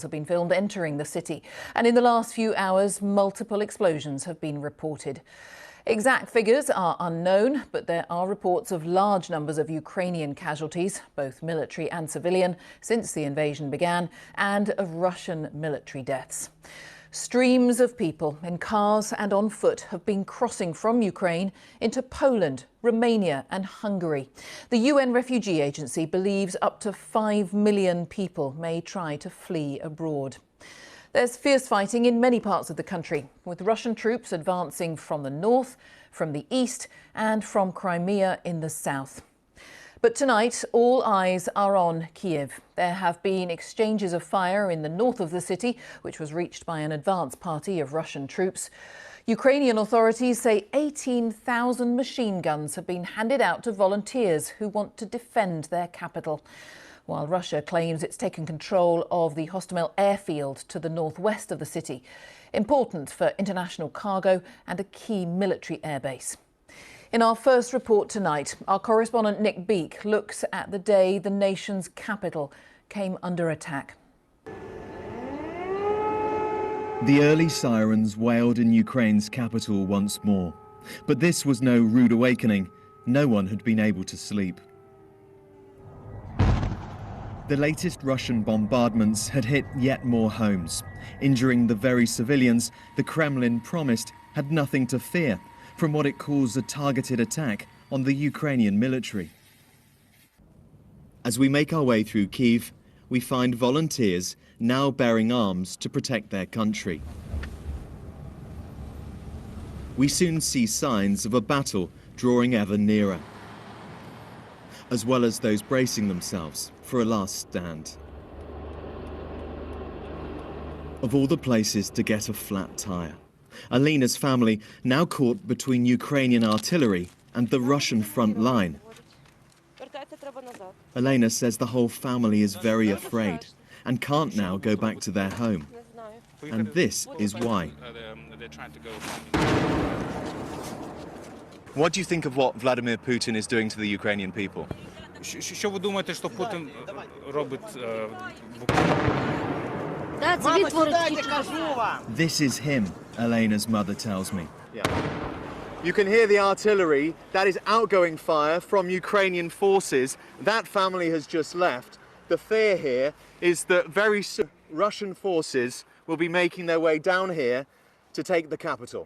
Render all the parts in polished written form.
have been filmed entering the city. And in the last few hours, multiple explosions have been reported. Exact figures are unknown, but there are reports of large numbers of Ukrainian casualties, both military and civilian, since the invasion began, and of Russian military deaths. Streams of people in cars and on foot have been crossing from Ukraine into Poland, Romania and Hungary. The UN Refugee Agency believes up to 5 million people may try to flee abroad. There's fierce fighting in many parts of the country, with Russian troops advancing from the north, from the east and from Crimea in the south. But tonight, all eyes are on Kiev. There have been exchanges of fire in the north of the city, which was reached by an advance party of Russian troops. Ukrainian authorities say 18,000 machine guns have been handed out to volunteers who want to defend their capital, while Russia claims it's taken control of the Hostomel airfield to the northwest of the city, important for international cargo and a key military airbase. In our first report tonight, our correspondent Nick Beake looks at the day the nation's capital came under attack. The early sirens wailed in Ukraine's capital once more. But this was no rude awakening. No one had been able to sleep. The latest Russian bombardments had hit yet more homes, injuring the very civilians the Kremlin promised had nothing to fear from what it calls a targeted attack on the Ukrainian military. As we make our way through Kyiv, we find volunteers now bearing arms to protect their country. We soon see signs of a battle drawing ever nearer, as well as those bracing themselves for a last stand. Of all the places to get a flat tire, Alena's family now caught between Ukrainian artillery and the Russian front line. Elena says the whole family is very afraid and can't now go back to their home. And this is why. What do you think of what Vladimir Putin is doing to the Ukrainian people? Що ви думаєте, що Путін робить? This is him, Elena's mother tells me. You can hear the artillery. That is outgoing fire from Ukrainian forces. That family has just left. The fear here is that very soon Russian forces will be making their way down here to take the capital.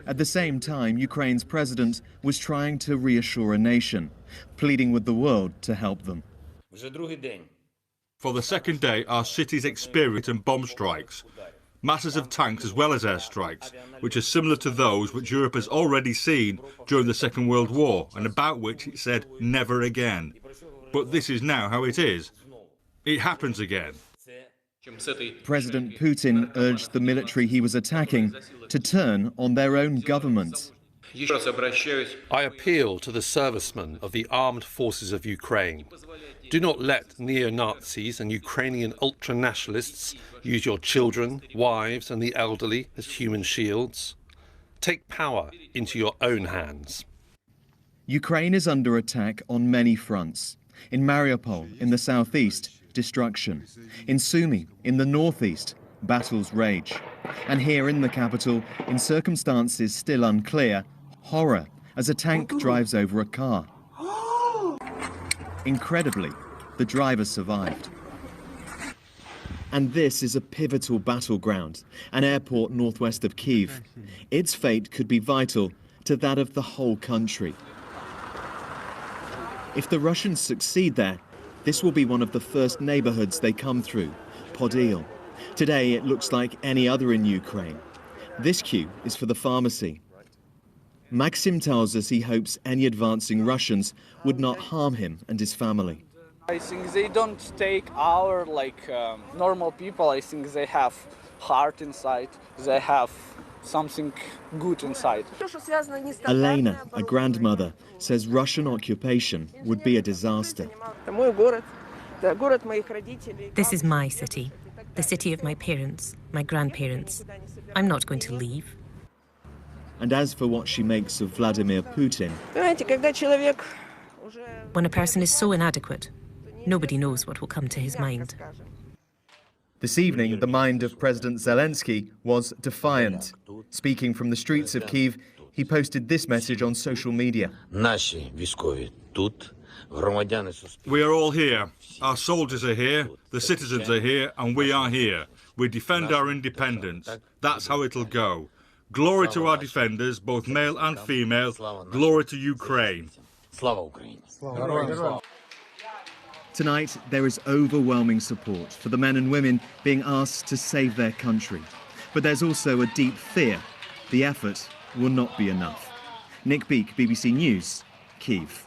At the same time, Ukraine's president was trying to reassure a nation, pleading with the world to help them. For the second day, our cities experience bomb strikes, masses of tanks as well as airstrikes, which are similar to those which Europe has already seen during the Second World War and about which it said never again. But this is now how it is. It happens again. President Putin urged the military he was attacking to turn on their own government. I appeal to the servicemen of the armed forces of Ukraine. Do not let neo-Nazis and Ukrainian ultra-nationalists use your children, wives and the elderly as human shields. Take power into your own hands. Ukraine is under attack on many fronts. In Mariupol, in the southeast, destruction. In Sumy, in the northeast, battles rage. And here in the capital, in circumstances still unclear, horror as a tank drives over a car. Incredibly, the driver survived. And this is a pivotal battleground, an airport northwest of Kyiv. Its fate could be vital to that of the whole country. If the Russians succeed there, this will be one of the first neighborhoods they come through, Podil. Today it looks like any other in Ukraine. This queue is for the pharmacy. Maxim tells us he hopes any advancing Russians would not harm him and his family. I think they don't take our normal people. I think they have heart inside. They have something good inside. Elena, a grandmother, says Russian occupation would be a disaster. This is my city, the city of my parents, my grandparents. I'm not going to leave. And as for what she makes of Vladimir Putin, when a person is so inadequate, nobody knows what will come to his mind. This evening, the mind of President Zelensky was defiant. Speaking from the streets of Kyiv, he posted this message on social media. We are all here. Our soldiers are here, the citizens are here, and we are here. We defend our independence. That's how it'll go. Glory to our defenders, both male and female. Glory to Ukraine. Tonight, there is overwhelming support for the men and women being asked to save their country. But there's also a deep fear the effort will not be enough. Nick Beak, BBC News, Kyiv.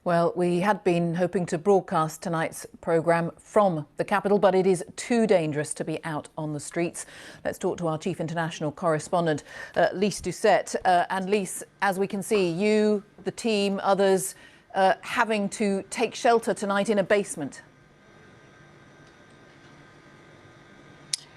Well, we had been hoping to broadcast tonight's programme from the capital, but it is too dangerous to be out on the streets. Let's talk to our chief international correspondent, Lise Doucet. And Lise, as we can see, you, the team, others having to take shelter tonight in a basement.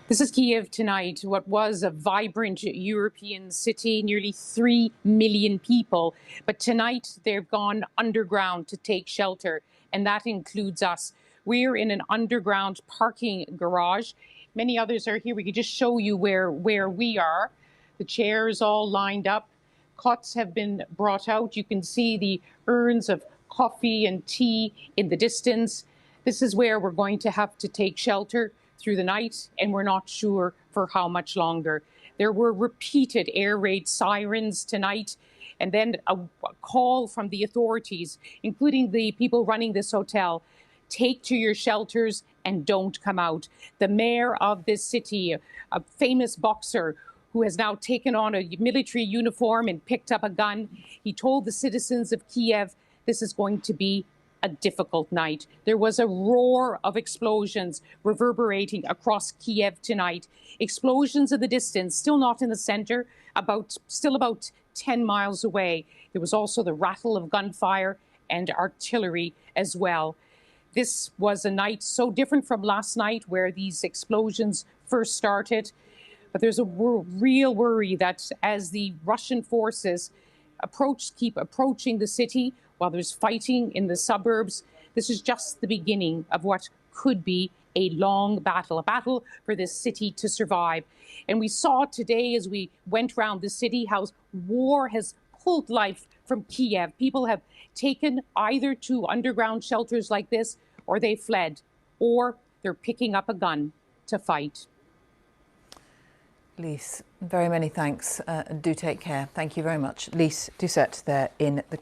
This is Kyiv tonight, what was a vibrant European city, nearly 3 million people. But tonight they've gone underground to take shelter, and that includes us. We're in an underground parking garage. Many others are here. We could just show you where we are. The chairs all lined up. Cots have been brought out. You can see the urns of coffee and tea in the distance. This is where we're going to have to take shelter through the night, and we're not sure for how much longer. There were repeated air raid sirens tonight, and then a call from the authorities, including the people running this hotel: take to your shelters and don't come out. The mayor of this city, a famous boxer who has now taken on a military uniform and picked up a gun, he told the citizens of Kyiv this is going to be a difficult night. There was a roar of explosions reverberating across Kyiv tonight. Explosions in the distance, still not in the center, still about 10 miles away. There was also the rattle of gunfire and artillery as well. This was a night so different from last night where these explosions first started. But there's a real worry that as the Russian forces keep approaching the city, while there's fighting in the suburbs, this is just the beginning of what could be a long battle, a battle for this city to survive. And we saw today as we went around the city how war has pulled life from Kyiv. People have taken either to underground shelters like this, or they fled, or they're picking up a gun to fight. Lise, very many thanks. Do take care. Thank you very much. Lise Doucet there in the